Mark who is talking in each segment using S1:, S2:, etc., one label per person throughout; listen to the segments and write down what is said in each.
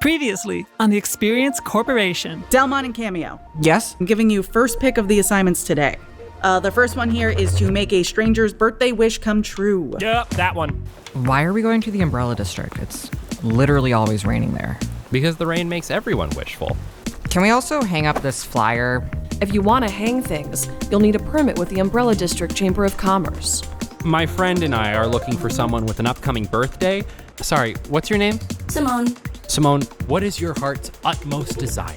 S1: Previously on the Experience Corporation.
S2: Delmont and Cameo.
S3: Yes?
S2: I'm giving you first pick of the assignments today. The first one here is to make a stranger's birthday wish come true.
S4: Yep, that one.
S3: Why are we going to the Umbrella District? It's literally always raining there.
S4: Because the rain makes everyone wishful.
S3: Can we also hang up this flyer?
S5: If you want to hang things, you'll need a permit with the Umbrella District Chamber of Commerce.
S4: My friend and I are looking for someone with an upcoming birthday. Sorry, what's your name?
S6: Simone.
S4: Simone, what is your heart's utmost desire?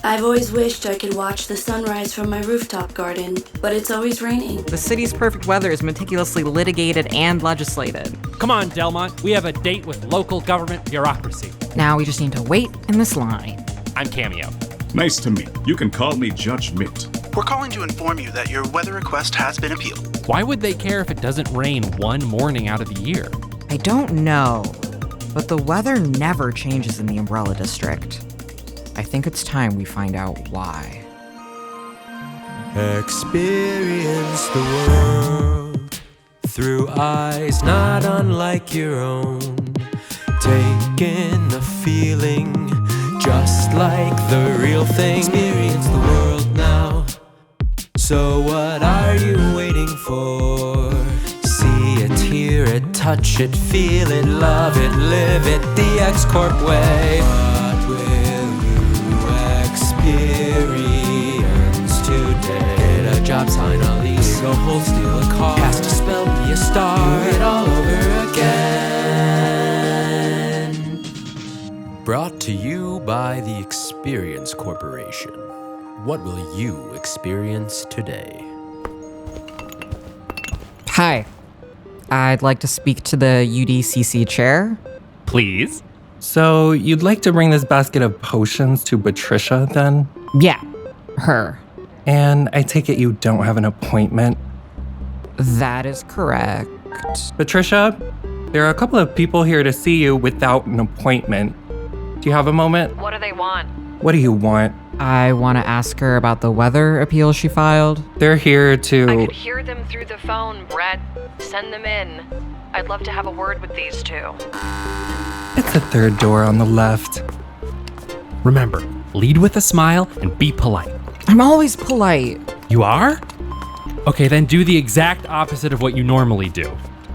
S6: I've always wished I could watch the sunrise from my rooftop garden, but it's always raining.
S3: The city's perfect weather is meticulously litigated and legislated.
S4: Come on, Delmont. We have a date with local government bureaucracy.
S3: Now we just need to wait in this line.
S4: I'm Cameo.
S7: Nice to meet. You can call me Judge Mitt.
S8: We're calling to inform you that your weather request has been appealed.
S4: Why would they care if it doesn't rain one morning out of the year?
S3: I don't know, but the weather never changes in the Umbrella District. I think it's time we find out why.
S9: Experience the world through eyes not unlike your own. Take in the feeling just like the real thing. Experience the world now. So what are you waiting for? See it, hear it, touch it, feel it, love it, live it, the X-Corp way. What will you experience today? Get a job, sign a lease, go hold, steal a car, cast a spell, be a star, do it all over again. Brought to you by the Experience Corporation. What will you experience today?
S3: Hi. I'd like to speak to the UDCC chair.
S4: Please?
S10: So, you'd like to bring this basket of potions to Batrica, then?
S3: Yeah, her.
S10: And I take it you don't have an appointment?
S3: That is correct.
S10: Batrica, there are a couple of people here to see you without an appointment. Do you have a moment?
S5: What do they want?
S10: What do you want?
S3: I want to ask her about the weather appeal she filed.
S10: They're here to...
S5: I could hear them through the phone, Brett. Send them in. I'd love to have a word with these two.
S10: It's the third door on the left.
S4: Remember, lead with a smile and be polite.
S3: I'm always polite.
S4: You are? Okay, then do the exact opposite of what you normally do.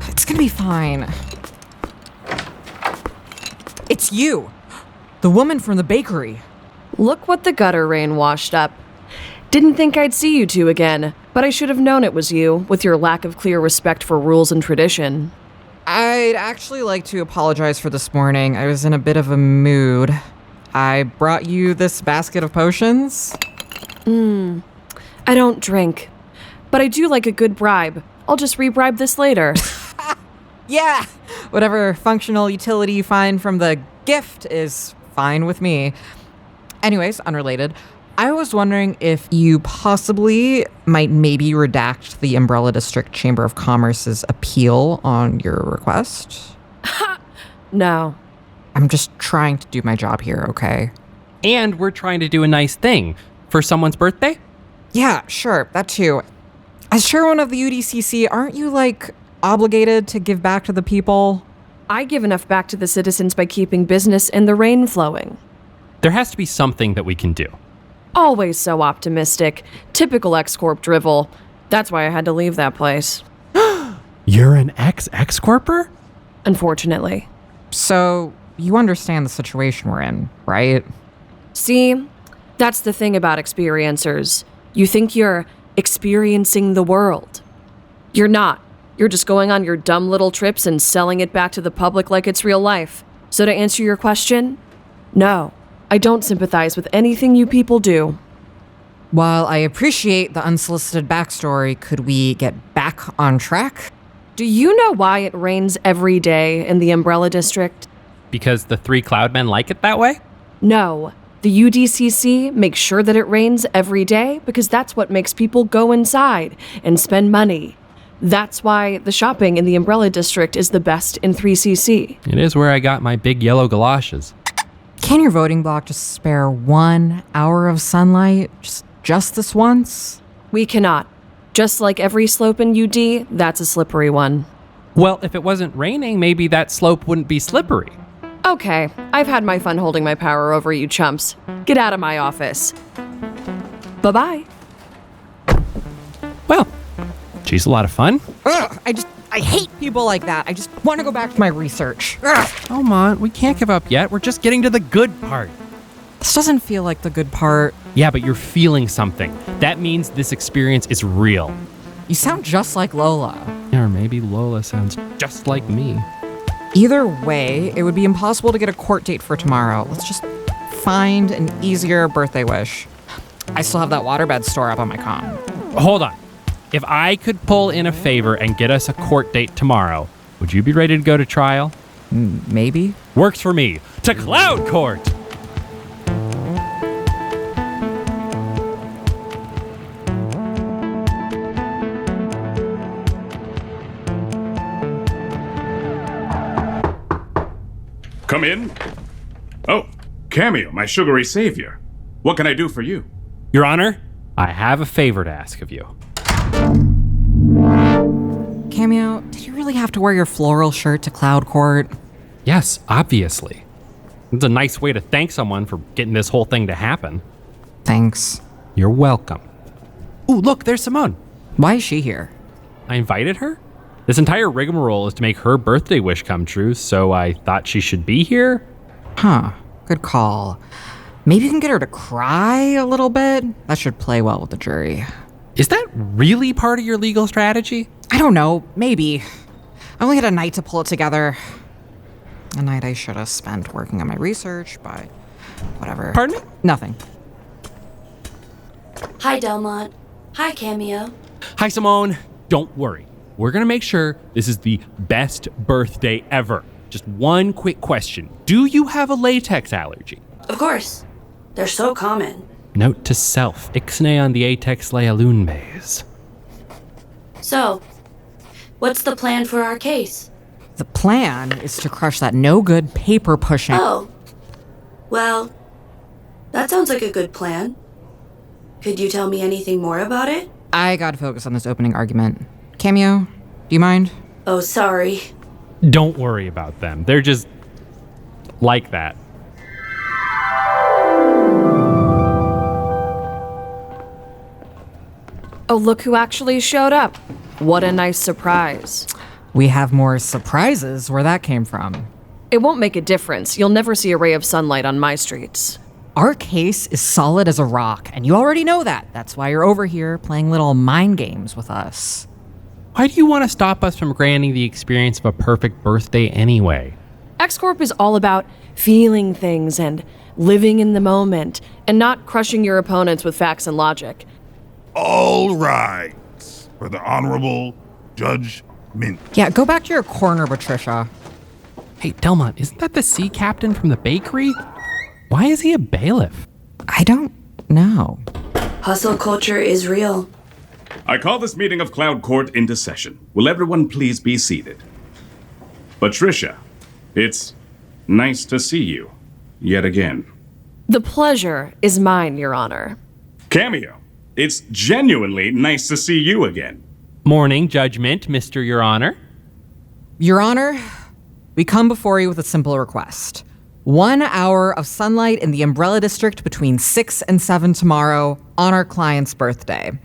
S3: It's gonna be fine. It's you! The woman from the bakery.
S5: Look what the gutter rain washed up. Didn't think I'd see you two again, but I should have known it was you, with your lack of clear respect for rules and tradition.
S3: I'd actually like to apologize for this morning. I was in a bit of a mood. I brought you this basket of potions.
S5: I don't drink, but I do like a good bribe. I'll just re-bribe this later.
S3: Yeah! Whatever functional utility you find from the gift is fine with me. Anyways, unrelated. I was wondering if you possibly might maybe redact the Umbrella District Chamber of Commerce's appeal on your request.
S5: No.
S3: I'm just trying to do my job here, okay?
S4: And we're trying to do a nice thing for someone's birthday.
S3: Yeah, sure, that too. As chairwoman of the UDCC, aren't you, obligated to give back to the people?
S5: I give enough back to the citizens by keeping business and the rain flowing.
S4: There has to be something that we can do.
S5: Always so optimistic. Typical X-Corp drivel. That's why I had to leave that place.
S4: You're an ex-X-Corper?
S5: Unfortunately.
S3: So, you understand the situation we're in, right?
S5: See, that's the thing about experiencers. You think you're experiencing the world. You're not. You're just going on your dumb little trips and selling it back to the public like it's real life. So to answer your question, no, I don't sympathize with anything you people do.
S3: While I appreciate the unsolicited backstory, could we get back on track?
S5: Do you know why it rains every day in the Umbrella District?
S4: Because the three Cloudmen like it that way?
S5: No. The UDCC makes sure that it rains every day because that's what makes people go inside and spend money. That's why the shopping in the Umbrella District is the best in 3CC.
S4: It is where I got my big yellow galoshes.
S3: Can your voting block just spare 1 hour of sunlight? Just this once?
S5: We cannot. Just like every slope in UD, that's a slippery one.
S4: Well, if it wasn't raining, maybe that slope wouldn't be slippery.
S5: Okay, I've had my fun holding my power over you chumps. Get out of my office. Bye-bye.
S4: Well, she's a lot of fun.
S3: Ugh, I hate people like that. I just want to go back to my research. Ugh.
S4: Come on, we can't give up yet. We're just getting to the good part.
S3: This doesn't feel like the good part.
S4: Yeah, but you're feeling something. That means this experience is real.
S3: You sound just like Lola.
S4: Or maybe Lola sounds just like me.
S3: Either way, it would be impossible to get a court date for tomorrow. Let's just find an easier birthday wish. I still have that waterbed store up on my comm.
S4: Hold on. If I could pull in a favor and get us a court date tomorrow, would you be ready to go to trial?
S3: Maybe.
S4: Works for me. To Cloud Court!
S7: Come in. Oh, Cameo, my sugary savior. What can I do for you?
S4: Your Honor, I have a favor to ask of you.
S3: Cameo, did you really have to wear your floral shirt to Cloud Court?
S4: Yes, obviously. It's a nice way to thank someone for getting this whole thing to happen.
S3: Thanks.
S4: You're welcome. Ooh, look, there's Simone.
S3: Why is she here?
S4: I invited her. This entire rigmarole is to make her birthday wish come true, so I thought she should be here.
S3: Huh, good call. Maybe you can get her to cry a little bit? That should play well with the jury.
S4: Is that really part of your legal strategy?
S3: I don't know, maybe. I only had a night to pull it together. A night I should have spent working on my research, but whatever.
S4: Pardon me?
S3: Nothing.
S6: Hi, Delmont. Hi, Cameo.
S4: Hi, Simone. Don't worry. We're gonna make sure this is the best birthday ever. Just one quick question. Do you have a latex allergy?
S6: Of course. They're so common.
S4: Note to self, ixnay on the atex lealunbes.
S6: So, what's the plan for our case?
S3: The plan is to crush that no-good paper pushing.
S6: Oh. Well, that sounds like a good plan. Could you tell me anything more about it?
S3: I gotta focus on this opening argument. Cameo, do you mind?
S6: Oh, sorry.
S4: Don't worry about them. They're just like that.
S5: Oh, look who actually showed up. What a nice surprise.
S3: We have more surprises where that came from.
S5: It won't make a difference. You'll never see a ray of sunlight on my streets.
S3: Our case is solid as a rock, and you already know that. That's why you're over here playing little mind games with us.
S4: Why do you want to stop us from granting the experience of a perfect birthday anyway?
S5: X-Corp is all about feeling things and living in the moment, and not crushing your opponents with facts and logic.
S11: All right. For the Honorable Judge Mint.
S3: Yeah, go back to your corner, Batrica.
S4: Hey, Delmont, isn't that the sea captain from the bakery? Why is he a bailiff?
S3: I don't know.
S6: Hustle culture is real.
S7: I call this meeting of Cloud Court into session. Will everyone please be seated? Patricia, it's nice to see you yet again.
S5: The pleasure is mine, Your Honor.
S7: Cameo, it's genuinely nice to see you again.
S4: Morning, judgment, Mr. Your Honor.
S3: Your Honor, we come before you with a simple request. 1 hour of sunlight in the Umbrella District between 6 and 7 tomorrow on our client's birthday,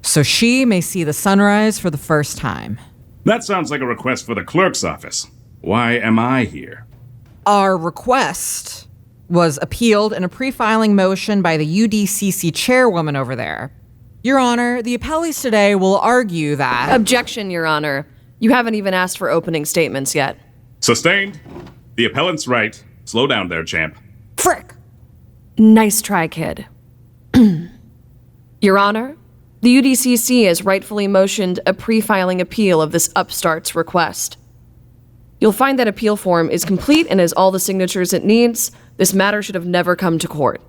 S3: so she may see the sunrise for the first time.
S7: That sounds like a request for the clerk's office. Why am I here?
S3: Our request was appealed in a pre-filing motion by the UDCC chairwoman over there. Your Honor, the appellees today will argue that...
S5: Objection, Your Honor. You haven't even asked for opening statements yet.
S7: Sustained. The appellant's right. Slow down there, champ.
S3: Frick!
S5: Nice try, kid. Your Honor, the UDCC has rightfully motioned a pre-filing appeal of this upstart's request. You'll find that appeal form is complete and has all the signatures it needs. This matter should have never come to court.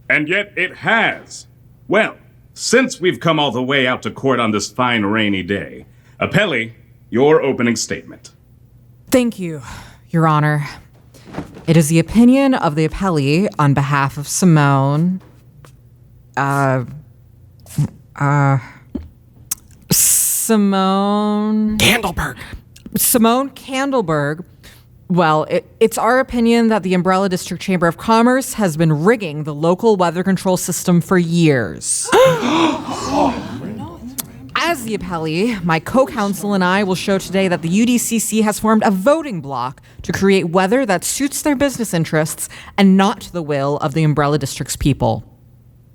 S7: And yet it has. Well, since we've come all the way out to court on this fine rainy day, appellee, your opening statement.
S3: Thank you, Your Honor. It is the opinion of the appellee on behalf of Simone. Simone
S4: Candleberg.
S3: Simone Candleberg, Well, it's our opinion that the Umbrella District Chamber of Commerce has been rigging the local weather control system for years. As the appellee, my co-counsel and I will show today that the UDCC has formed a voting bloc to create weather that suits their business interests and not the will of the Umbrella District's people.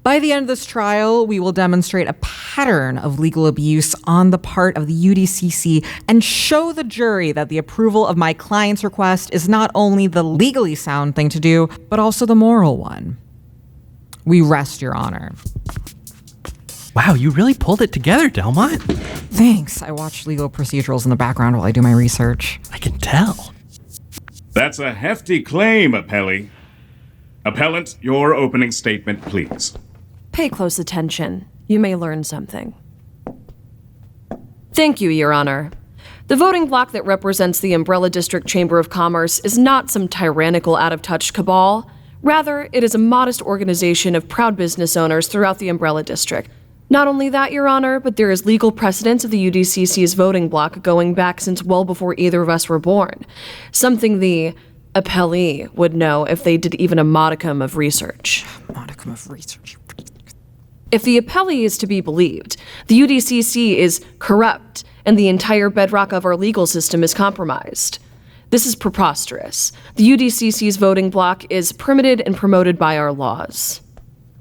S3: By the end of this trial, we will demonstrate a pattern of legal abuse on the part of the UDCC and show the jury that the approval of my client's request is not only the legally sound thing to do, but also the moral one. We rest, Your Honor.
S4: Wow, you really pulled it together, Delmont.
S3: Thanks. I watch legal procedurals in the background while I do my research.
S4: I can tell.
S7: That's a hefty claim, appellee. Appellant, your opening statement, please.
S5: Pay close attention. You may learn something. Thank you, Your Honor. The voting bloc that represents the Umbrella District Chamber of Commerce is not some tyrannical, out-of-touch cabal. Rather, it is a modest organization of proud business owners throughout the Umbrella District. Not only that, Your Honor, but there is legal precedence of the UDCC's voting bloc going back since well before either of us were born. Something the appellee would know if they did even a modicum of research.
S3: Modicum of research.
S5: If the appellee is to be believed, the UDCC is corrupt and the entire bedrock of our legal system is compromised. This is preposterous. The UDCC's voting bloc is permitted and promoted by our laws.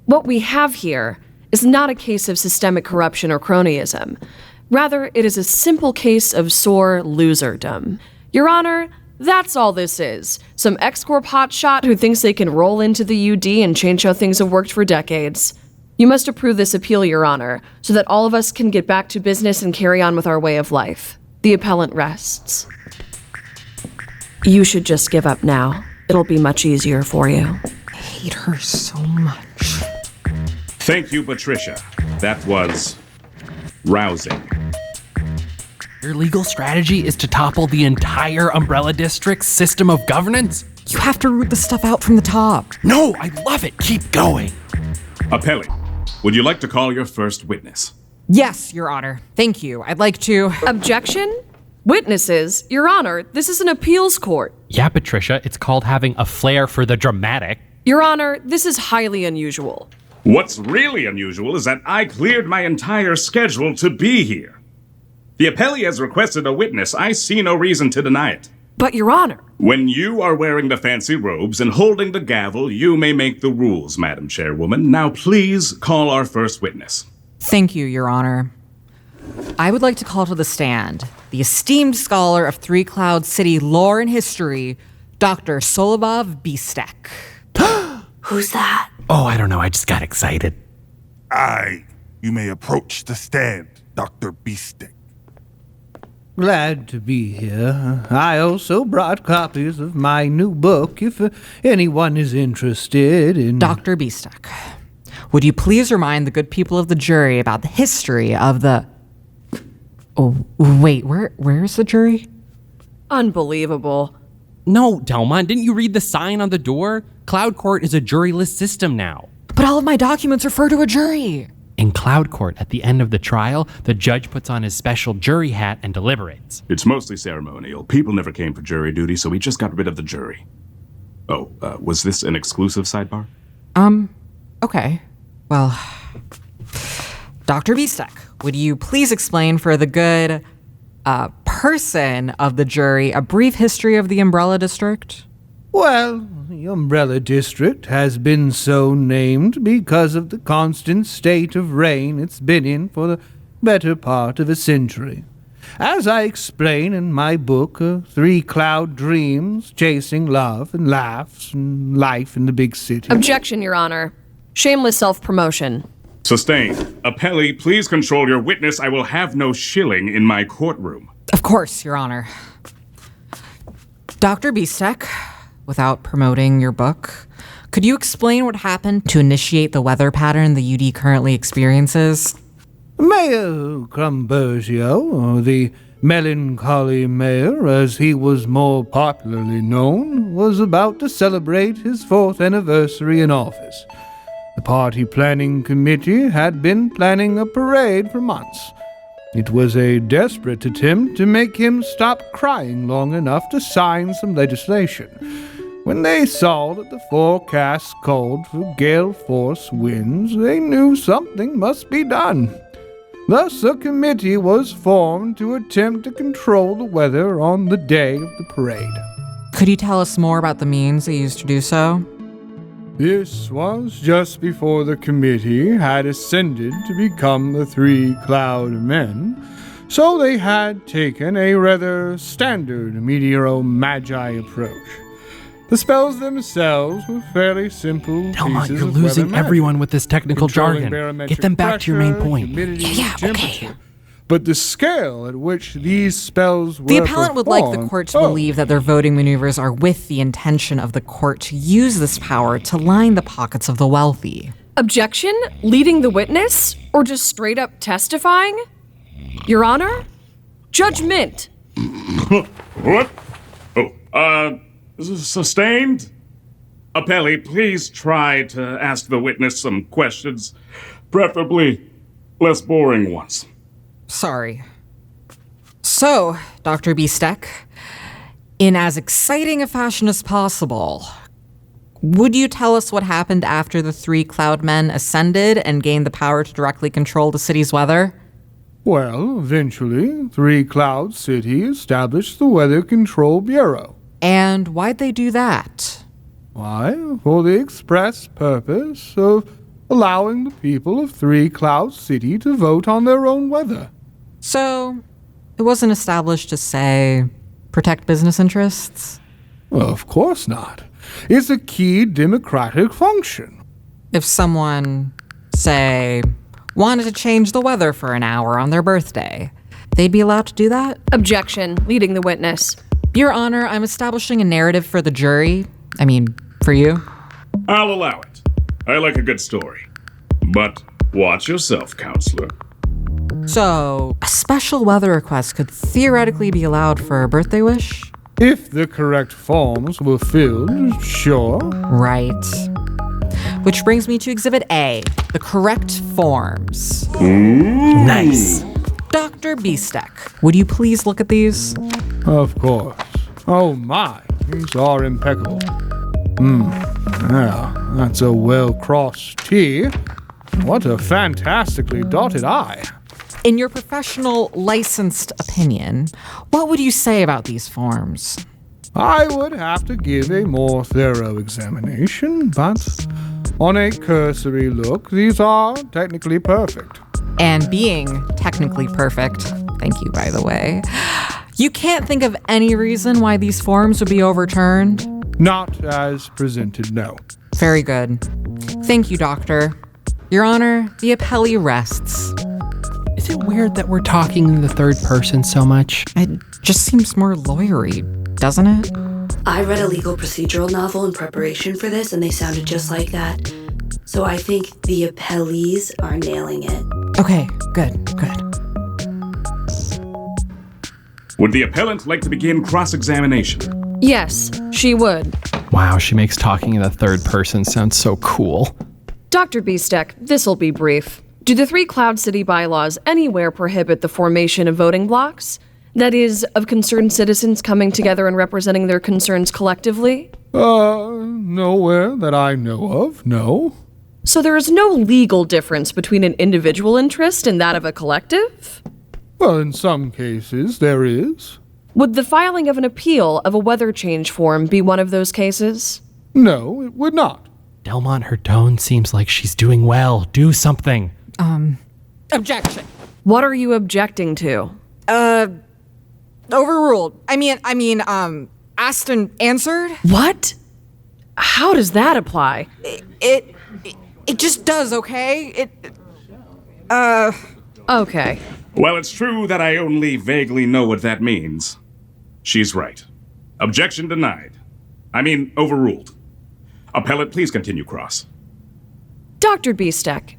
S5: What we have here is not a case of systemic corruption or cronyism. Rather, it is a simple case of sore loserdom. Your Honor, that's all this is. Some ex-corp hotshot who thinks they can roll into the UD and change how things have worked for decades. You must approve this appeal, Your Honor, so that all of us can get back to business and carry on with our way of life. The appellant rests. You should just give up now. It'll be much easier for you.
S3: I hate her so much.
S7: Thank you, Batrica. That was rousing.
S4: Your legal strategy is to topple the entire Umbrella District's system of governance?
S3: You have to root the stuff out from the top.
S4: No, I love it. Keep going.
S7: Appellee, would you like to call your first witness?
S3: Yes, Your Honor. Thank you. I'd like to...
S5: Objection? Witnesses, Your Honor, this is an appeals court.
S4: Yeah, Patricia, it's called having a flair for the dramatic.
S5: Your Honor, this is highly unusual.
S7: What's really unusual is that I cleared my entire schedule to be here. The appellee has requested a witness. I see no reason to deny it.
S5: But, Your Honor...
S7: When you are wearing the fancy robes and holding the gavel, you may make the rules, Madam Chairwoman. Now please call our first witness.
S3: Thank you, Your Honor. I would like to call to the stand the esteemed scholar of Three Cloud City lore and history, Dr. Solobov Bistec.
S6: Who's that?
S4: Oh, I don't know. I just got excited.
S11: You may approach the stand, Dr. Bistec.
S12: Glad to be here. I also brought copies of my new book if anyone is interested in...
S3: Dr. Bistec, would you please remind the good people of the jury about the history of the... Oh, wait, where's the jury?
S5: Unbelievable.
S4: No, Delmont, didn't you read the sign on the door? Cloud Court is a juryless system now.
S3: But all of my documents refer to a jury.
S4: In Cloud Court, at the end of the trial, the judge puts on his special jury hat and deliberates.
S7: It's mostly ceremonial. People never came for jury duty, so we just got rid of the jury. Oh, was this an exclusive sidebar?
S3: Okay. Well, Dr. Bistec, would you please explain for the good person of the jury a brief history of the Umbrella District?
S12: Well, the Umbrella District has been so named because of the constant state of rain it's been in for the better part of a century. As I explain in my book, 3 Cloud Dreams, Chasing Love and Laughs and Life in the Big City.
S5: Objection, Your Honor. Shameless self-promotion.
S7: Sustained. Appellee, please control your witness. I will have no shilling in my courtroom.
S3: Of course, Your Honor. Dr. Bistec, without promoting your book, could you explain what happened to initiate the weather pattern the UD currently experiences?
S12: Mayor Crumbergio, or the melancholy mayor as he was more popularly known, was about to celebrate his 4th anniversary in office. The party planning committee had been planning a parade for months. It was a desperate attempt to make him stop crying long enough to sign some legislation. When they saw that the forecasts called for gale force winds, they knew something must be done. Thus, a committee was formed to attempt to control the weather on the day of the parade.
S3: Could you tell us more about the means they used to do so?
S12: This was just before the committee had ascended to become the 3 Cloud Men, so they had taken a rather standard meteoro-magi approach. The spells themselves were fairly simple
S4: Delmont,
S12: pieces
S4: you're
S12: of
S4: losing
S12: weather magic,
S4: everyone with this technical
S12: controlling
S4: jargon.
S12: barometric
S4: Get them back to your main
S12: pressure,
S4: point.
S12: humidity,
S3: Yeah,
S12: temperature.
S3: okay.
S12: But the scale at which these spells were
S3: The appellant would like the
S12: performed-
S3: court to believe that their voting maneuvers are with the intention of the court to use this power to line the pockets of the wealthy.
S5: Objection? Leading the witness? Or just straight up testifying? Your Honor? Judgment!
S7: What? Sustained? Appellee, please try to ask the witness some questions, preferably less boring ones.
S3: Sorry. So, Dr. Bistec, in as exciting a fashion as possible, would you tell us what happened after the 3 Cloud Men ascended and gained the power to directly control the city's weather?
S12: Well, eventually, 3 Cloud City established the Weather Control Bureau.
S3: And why'd they do that?
S12: Why? For the express purpose of allowing the people of 3 Cloud City to vote on their own weather.
S3: So, it wasn't established to, say, protect business interests?
S12: Well, of course not. It's a key democratic function.
S3: If someone, say, wanted to change the weather for an hour on their birthday, they'd be allowed to do that?
S5: Objection. Leading the witness.
S3: Your Honor, I'm establishing a narrative for the jury. For you.
S7: I'll allow it. I like a good story. But watch yourself, counselor.
S3: So, a special weather request could theoretically be allowed for a birthday wish?
S12: If the correct forms were filled, sure.
S3: Right. Which brings me to Exhibit A, the correct forms.
S4: Nice.
S3: Dr. Bistec, would you please look at these?
S12: Of course. Oh my, these are impeccable. Yeah, that's a well-crossed T. What a fantastically dotted I.
S3: In your professional, licensed opinion, what would you say about these forms?
S12: I would have to give a more thorough examination, but on a cursory look, these are technically perfect.
S3: And being technically perfect, thank you, by the way, you can't think of any reason why these forms would be overturned?
S12: Not as presented, no.
S3: Very good. Thank you, Doctor. Your Honor, the appellee rests.
S4: Is it weird that we're talking in the third person so much?
S3: It just seems more lawyery, doesn't it?
S6: I read a legal procedural novel in preparation for this, and they sounded just like that. So I think the appellees are nailing it.
S3: Okay, good.
S7: Would the appellant like to begin cross-examination?
S5: Yes, she would.
S4: Wow, she makes talking in the third person sound so cool.
S5: Dr. Bistec, this'll be brief. Do the 3 Cloud City bylaws anywhere prohibit the formation of voting blocks? That is, of concerned citizens coming together and representing their concerns collectively?
S12: Nowhere that I know of, no.
S5: So there is no legal difference between an individual interest and that of a collective?
S12: Well, in some cases, there is.
S5: Would the filing of an appeal of a weather change form be one of those cases?
S12: No, it would not.
S4: Delmont, her tone seems like she's doing well. Do something.
S3: Objection.
S5: What are you objecting to?
S3: Overruled. Asked and answered?
S5: What? How does that apply?
S3: It just does, okay?
S5: Okay.
S7: Well, it's true that I only vaguely know what that means. She's right. Objection denied. Overruled. Appellant, please continue cross.
S5: Dr. Bistec,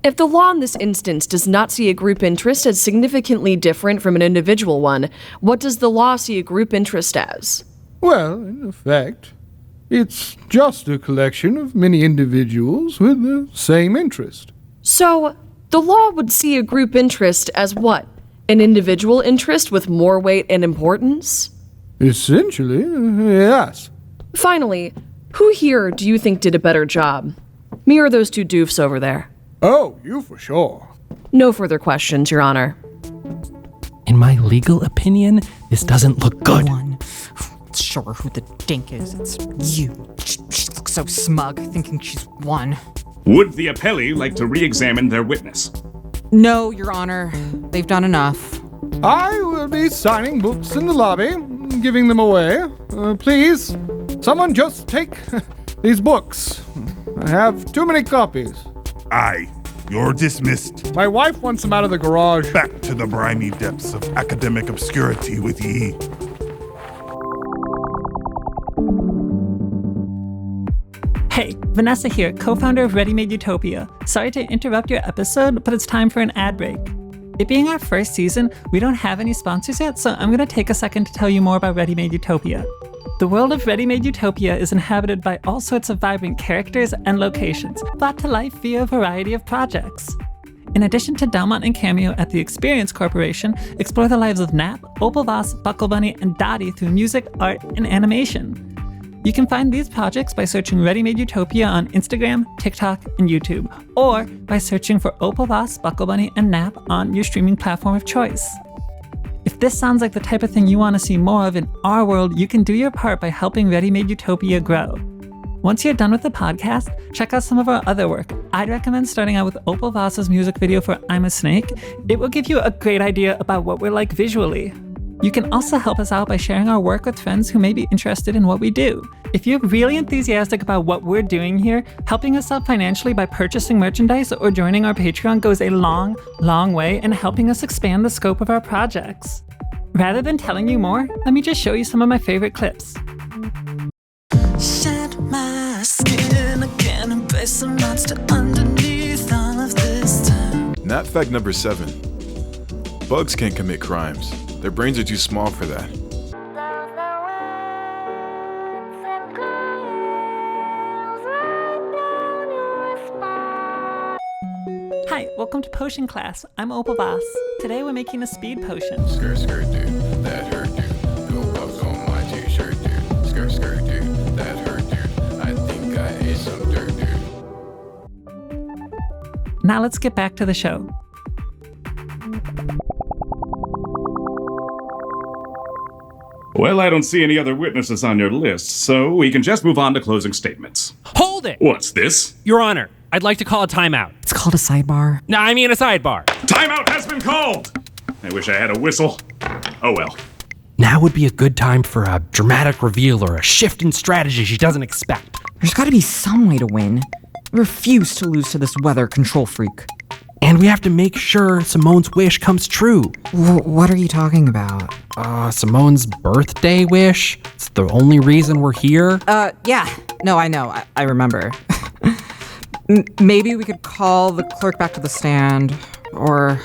S5: if the law in this instance does not see a group interest as significantly different from an individual one, what does the law see a group interest as?
S12: Well, in effect, it's just a collection of many individuals with the same interest.
S5: So, the law would see a group interest as what? An individual interest with more weight and importance?
S12: Essentially, yes.
S5: Finally, who here do you think did a better job? Me or those two doofs over there?
S12: Oh, you for sure.
S5: No further questions, Your Honor.
S4: In my legal opinion, this doesn't look good.
S3: One. Sure who the dink is. It's you. She looks so smug, thinking she's won.
S7: Would the appellee like to re-examine their witness?
S3: No, Your Honor. They've done enough.
S12: I will be signing books in the lobby, giving them away. Please, someone just take these books. I have too many copies.
S11: Aye, you're dismissed.
S12: My wife wants them out of the garage.
S11: Back to the briny depths of academic obscurity with ye.
S1: Hey, Vanessa here, co-founder of Ready Made Utopia. Sorry to interrupt your episode, but it's time for an ad break. It being our first season, we don't have any sponsors yet, so I'm going to take a second to tell you more about Ready Made Utopia. The world of Ready Made Utopia is inhabited by all sorts of vibrant characters and locations, brought to life via a variety of projects. In addition to Delmont and Cameo at the Experience Corporation, explore the lives of Nap, Opal Voss, Buckle Bunny, and Dottie through music, art, and animation. You can find these projects by searching Ready Made Utopia on Instagram, TikTok, and YouTube, or by searching for Opal Voss, Buckle Bunny, and Nap on your streaming platform of choice. If this sounds like the type of thing you want to see more of in our world, you can do your part by helping Ready Made Utopia grow. Once you're done with the podcast, check out some of our other work. I'd recommend starting out with Opal Voss's music video for I'm a Snake. It will give you a great idea about what we're like visually. You can also help us out by sharing our work with friends who may be interested in what we do. If you're really enthusiastic about what we're doing here, helping us out financially by purchasing merchandise or joining our Patreon goes a long, long way in helping us expand the scope of our projects. Rather than telling you more, let me just show you some of my favorite clips.
S13: Shed my skin again and place a monster underneath all of this time.
S14: Not fact number 7. Bugs can't commit crimes. Their brains are too small for that.
S1: Hi, welcome to Potion Class. I'm Opal Voss. Today we're making a speed potion.
S14: Skirt, skirt, dude. That hurt, dude. No bugs on my t-shirt, dude. Skirt, skirt, dude. That hurt, dude. I think I ate some dirt, dude.
S1: Now let's get back to the show.
S7: Well, I don't see any other witnesses on your list, so we can just move on to closing statements.
S4: Hold it!
S7: What's this?
S4: Your Honor, I'd like to call a timeout.
S3: It's called a sidebar.
S4: No, I mean a sidebar.
S7: Timeout has been called! I wish I had a whistle. Oh well.
S4: Now would be a good time for a dramatic reveal or a shift in strategy she doesn't expect.
S3: There's gotta be some way to win. I refuse to lose to this weather control freak.
S4: And we have to make sure Simone's wish comes true.
S3: What are you talking about?
S4: Simone's birthday wish? It's the only reason we're here?
S3: Yeah. No, I know. I remember. Maybe we could call the clerk back to the stand. Or,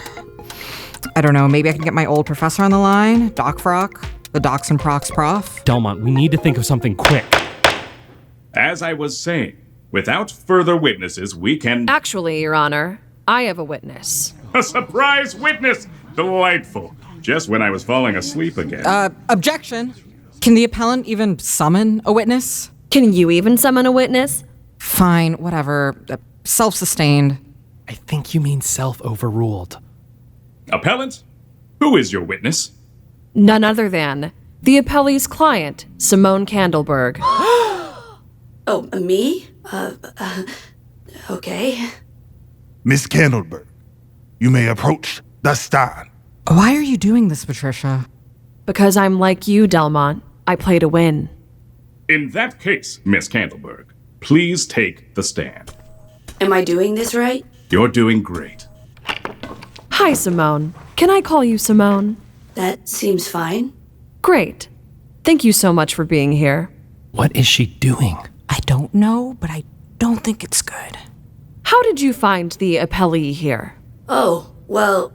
S3: I don't know, maybe I can get my old professor on the line? Doc Frock? The Docs and Procs prof?
S4: Delmont, we need to think of something quick.
S7: As I was saying, without further witnesses, we can...
S5: Actually, Your Honor, I have a witness.
S7: A surprise witness! Delightful. Just when I was falling asleep again.
S3: Objection. Can the appellant even summon a witness?
S5: Can you even summon a witness?
S3: Fine, whatever. Self-sustained.
S4: I think you mean self-overruled.
S7: Appellant, who is your witness?
S5: None other than the appellee's client, Simone Candelberg.
S6: Oh, me? Okay.
S11: Miss Candelberg, you may approach the stand.
S3: Why are you doing this, Patricia?
S5: Because I'm like you, Delmont. I play to win.
S7: In that case, Miss Candelberg, please take the stand.
S6: Am I doing this right?
S7: You're doing great.
S5: Hi, Simone. Can I call you Simone?
S6: That seems fine.
S5: Great. Thank you so much for being here.
S4: What is she doing?
S3: I don't know, but I don't think it's good.
S5: How did you find the appellee here?
S6: Oh, well,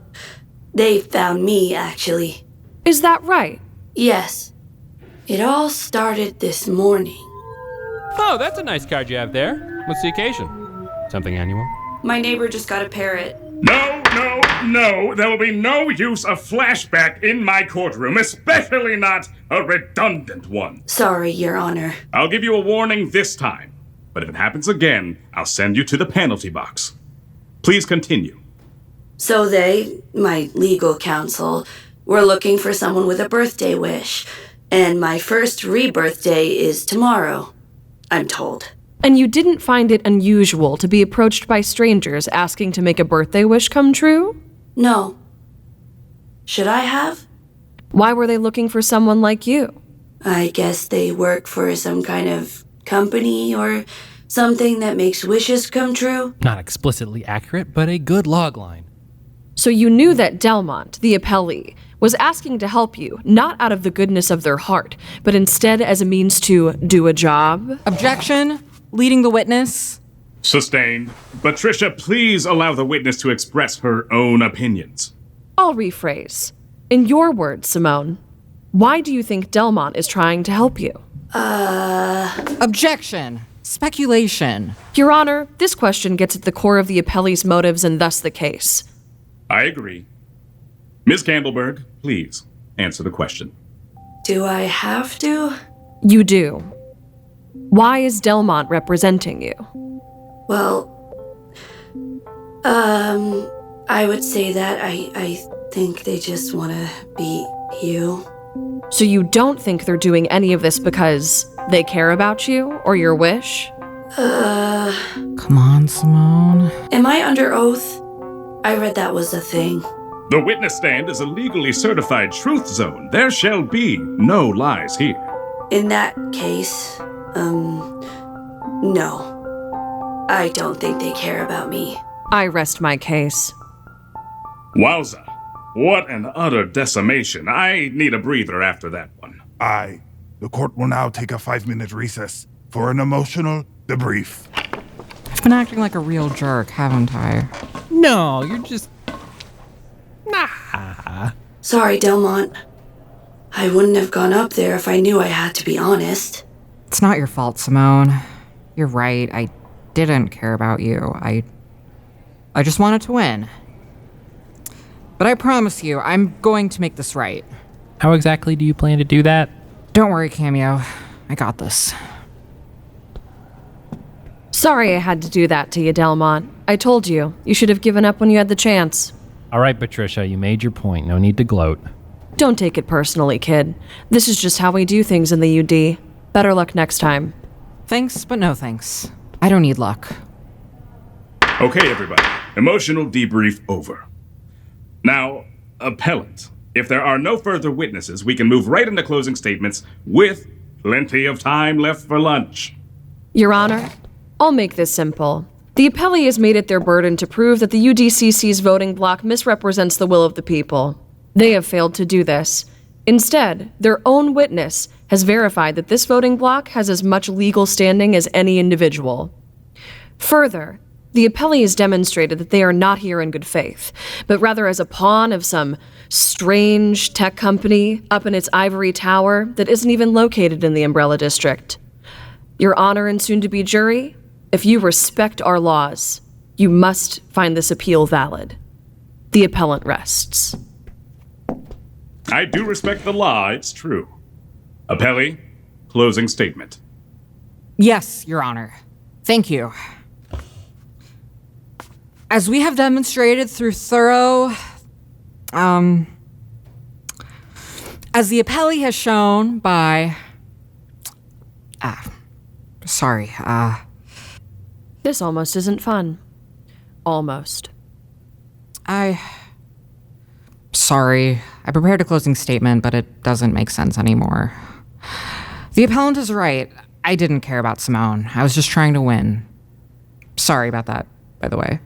S6: they found me, actually.
S5: Is that right?
S6: Yes. It all started this morning.
S4: Oh, that's a nice card you have there. What's the occasion? Something annual?
S6: My neighbor just got a parrot.
S7: No, no, No, there will be no use of flashback in my courtroom, especially not a redundant one.
S6: Sorry, Your Honor.
S7: I'll give you a warning this time, but if it happens again, I'll send you to the penalty box. Please continue.
S6: So they, my legal counsel, were looking for someone with a birthday wish. And my first rebirth day is tomorrow, I'm told.
S5: And you didn't find it unusual to be approached by strangers asking to make a birthday wish come true?
S6: No. Should I have?
S5: Why were they looking for someone like you?
S6: I guess they work for some kind of company or something that makes wishes come true.
S4: Not explicitly accurate, but a good logline.
S5: So you knew that Delmont, the appellee, was asking to help you, not out of the goodness of their heart, but instead as a means to do a job?
S3: Objection. Leading the witness.
S7: Sustained. Batrica, please allow the witness to express her own opinions.
S5: I'll rephrase. In your words, Simone, why do you think Delmont is trying to help you?
S3: Objection. Speculation.
S5: Your Honor, this question gets at the core of the appellee's motives and thus the case.
S7: I agree. Ms. Candleberg, please answer the question.
S6: Do I have to?
S5: You do. Why is Delmont representing you?
S6: Well, I would say that I think they just want to beat you.
S5: So you don't think they're doing any of this because they care about you or your wish?
S3: Come on, Simone.
S6: Am I under oath? I read that was a thing.
S7: The witness stand is a legally certified truth zone. There shall be no lies here.
S6: In that case, no. I don't think they care about me.
S5: I rest my case.
S7: Wowza. What an utter decimation. I need a breather after that one.
S11: Aye. The court will now take a 5-minute recess for an emotional debrief.
S3: I've been acting like a real jerk, haven't I?
S4: No, you're just... Nah.
S6: Sorry, Delmont. I wouldn't have gone up there if I knew I had to be honest.
S3: It's not your fault, Simone. You're right. I didn't care about you. I just wanted to win. But I promise you, I'm going to make this right.
S4: How exactly do you plan to do that?
S3: Don't worry, Cameo. I got this.
S5: Sorry I had to do that to you, Delmont. I told you. You should have given up when you had the chance.
S4: All right, Batrica, you made your point. No need to gloat.
S5: Don't take it personally, kid. This is just how we do things in the UD. Better luck next time.
S3: Thanks, but no thanks. I don't need luck.
S7: Okay, everybody. Emotional debrief over. Now, appellant, if there are no further witnesses, we can move right into closing statements with plenty of time left for lunch.
S5: Your Honor, I'll make this simple. The appellee has made it their burden to prove that the UDCC's voting bloc misrepresents the will of the people. They have failed to do this. Instead, their own witness has verified that this voting bloc has as much legal standing as any individual. Further, the appellee has demonstrated that they are not here in good faith, but rather as a pawn of some strange tech company up in its ivory tower that isn't even located in the Umbrella District. Your Honor and soon-to-be jury, if you respect our laws, you must find this appeal valid. The appellant rests.
S7: I do respect the law, it's true. Appellee, closing statement.
S3: Yes, Your Honor. Thank you. As we have demonstrated through thorough, as the appellee has shown by,
S5: This almost isn't fun. Almost.
S3: Sorry. I prepared a closing statement, but it doesn't make sense anymore. The appellant is right. I didn't care about Simone. I was just trying to win. Sorry about that, by the way.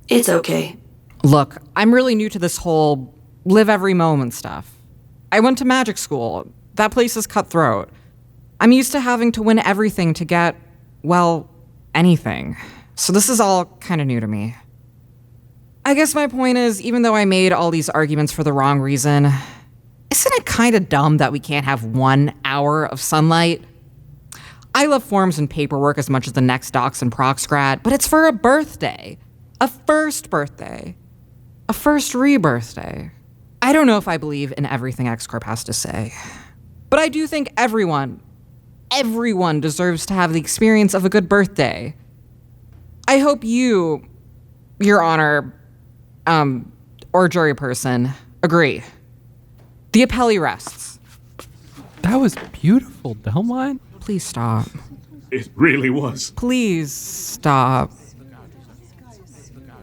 S6: It's okay.
S3: Look, I'm really new to this whole live every moment stuff. I went to magic school. That place is cutthroat. I'm used to having to win everything to get, well, anything. So this is all kind of new to me. I guess my point is, even though I made all these arguments for the wrong reason, isn't it kind of dumb that we can't have 1 hour of sunlight? I love forms and paperwork as much as the next docs and procs grad, but it's for a birthday. A first birthday. A first first rebirthday. I don't know if I believe in everything X-Corp has to say, but I do think everyone deserves to have the experience of a good birthday. I hope you, Your Honor, or jury person, agree. The appellee rests.
S4: That was beautiful, Delmont.
S3: Please stop.
S7: It really was.
S3: Please stop.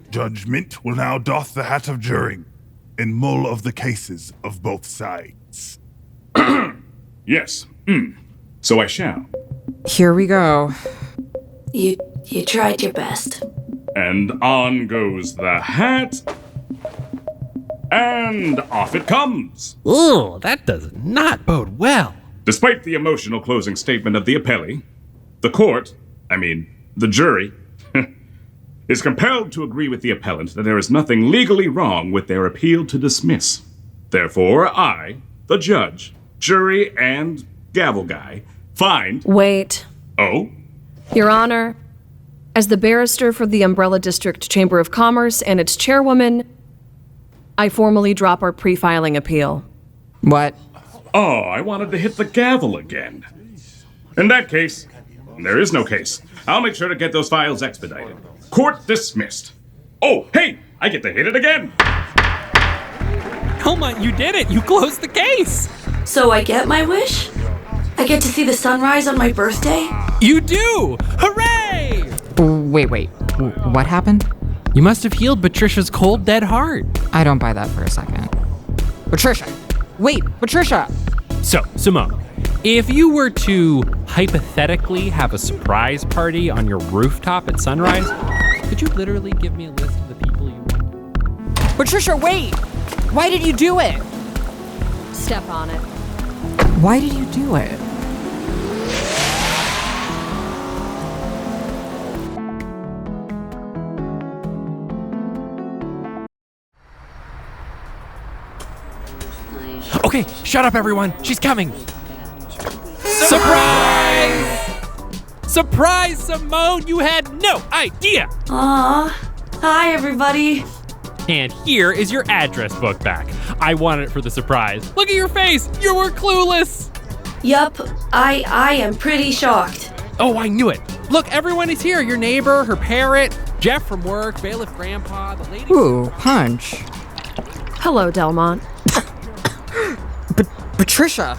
S11: Judgment will now doff the hat of juring and mull of the cases of both sides.
S7: Yes. So I shall.
S3: Here we go.
S6: You tried your best.
S7: And on goes the hat. And off it comes.
S4: Ooh, that does not bode well.
S7: Despite the emotional closing statement of the appellee, the jury, is compelled to agree with the appellant that there is nothing legally wrong with their appeal to dismiss. Therefore, I, the judge, jury, and gavel guy, find...
S5: Wait.
S7: Oh?
S5: Your Honor, as the barrister for the Umbrella District Chamber of Commerce and its chairwoman, I formally drop our pre-filing appeal.
S3: What?
S7: Oh, I wanted to hit the gavel again. In that case, there is no case. I'll make sure to get those files expedited. Court dismissed. Oh, hey, I get to hit it again.
S4: Delmont, you did it. You closed the case.
S6: So I get my wish? I get to see the sunrise on my birthday?
S4: You do! Hooray!
S3: Wait. What happened?
S4: You must have healed Patricia's cold, dead heart.
S3: I don't buy that for a second. Patricia! Wait, Patricia!
S4: So, Simone, if you were to hypothetically have a surprise party on your rooftop at sunrise, could you literally give me a list of the people you want?
S3: Patricia, wait! Why did you do it?
S5: Step on it.
S3: Why did you do it?
S4: Okay, shut up, everyone. She's coming. Surprise! Surprise, Simone! You had no idea!
S6: Aw. Hi, everybody.
S4: And here is your address book back. I wanted it for the surprise. Look at your face! You were clueless!
S6: Yup, I am pretty shocked.
S4: Oh, I knew it. Look, everyone is here. Your neighbor, her parrot, Jeff from work, bailiff grandpa, the lady...
S3: Ooh, punch.
S5: Hello, Delmont.
S3: Patricia!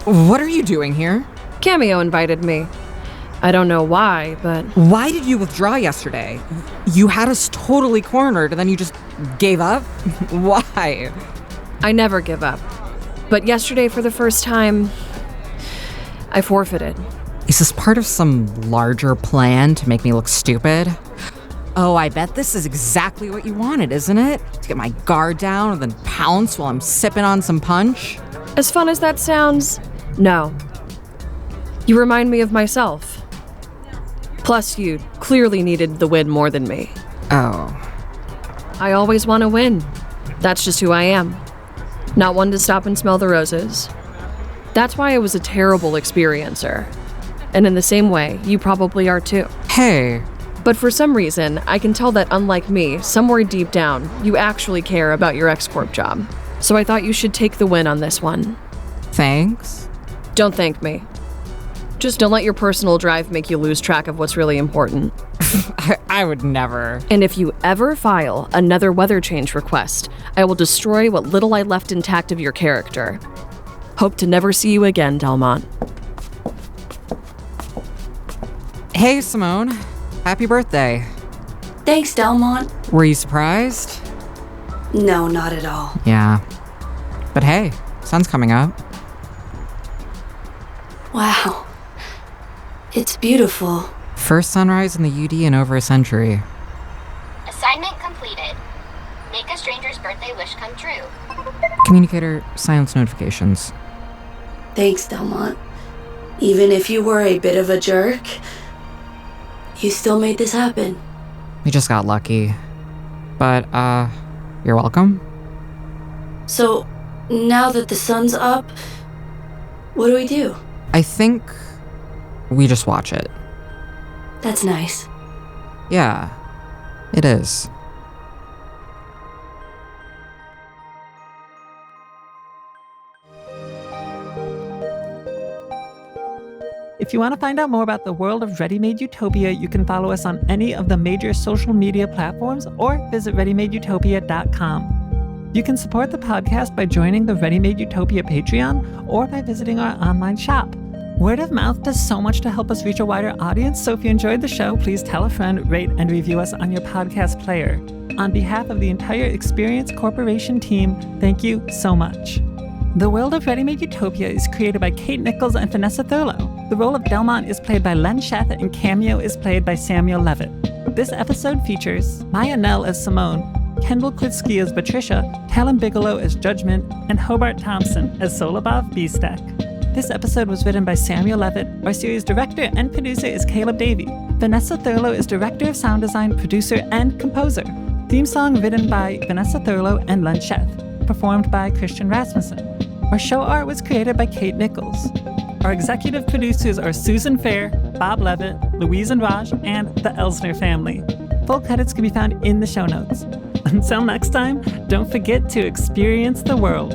S3: What are you doing here?
S5: Cameo invited me. I don't know why, but...
S3: Why did you withdraw yesterday? You had us totally cornered and then you just gave up? Why?
S5: I never give up. But yesterday, for the first time, I forfeited.
S3: Is this part of some larger plan to make me look stupid? Oh, I bet this is exactly what you wanted, isn't it? To get my guard down and then pounce while I'm sipping on some punch?
S5: As fun as that sounds, no. You remind me of myself. Plus, you clearly needed the win more than me.
S3: Oh.
S5: I always want to win. That's just who I am. Not one to stop and smell the roses. That's why I was a terrible experiencer. And in the same way, you probably are too.
S3: Hey.
S5: But for some reason, I can tell that unlike me, somewhere deep down, you actually care about your X-Corp job. So I thought you should take the win on this one.
S3: Thanks.
S5: Don't thank me. Just don't let your personal drive make you lose track of what's really important.
S3: I would never.
S5: And if you ever file another weather change request, I will destroy what little I left intact of your character. Hope to never see you again, Delmont.
S3: Hey, Simone. Happy birthday.
S6: Thanks, Delmont.
S3: Were you surprised?
S6: No, not at all.
S3: Yeah. But hey, sun's coming up.
S6: Wow. It's beautiful.
S3: First sunrise in the UD in over a century.
S15: Assignment completed. Make a stranger's birthday wish come true.
S3: Communicator, silence notifications.
S6: Thanks, Delmont. Even if you were a bit of a jerk, you still made this happen.
S3: We just got lucky. But, you're welcome.
S6: So, now that the sun's up, what do we do?
S3: I think we just watch it.
S6: That's nice.
S3: Yeah, it is.
S1: If you want to find out more about the world of Ready-Made Utopia, you can follow us on any of the major social media platforms or visit readymadeutopia.com. You can support the podcast by joining the Ready-Made Utopia Patreon or by visiting our online shop. Word of mouth does so much to help us reach a wider audience, so if you enjoyed the show, please tell a friend, rate, and review us on your podcast player. On behalf of the entire Experience Corporation team, thank you so much. The world of Ready-Made Utopia is created by Kate Nikles and Vanessa Thurlow. The role of Delmont is played by Len Sheth, and Cameo is played by Samuel Levit. This episode features Maya Knell as Simone, Kendal Klitzke as Batrica, Talon Bigelow as Judgment, and Hobert Thompson as Solobov Bistec. This episode was written by Samuel Levit. Our series director and producer is Kaleb Davie. Vanessa Thurlow is director of sound design, producer, and composer. Theme song written by Vanessa Thurlow and Len Sheth, performed by Christian Rasmussen. Our show art was created by Kate Nikles. Our executive producers are Susan Fair, Bob Levitt, Louise and Raj, and the Elsner Family. Full credits can be found in the show notes. Until next time, don't forget to experience the world.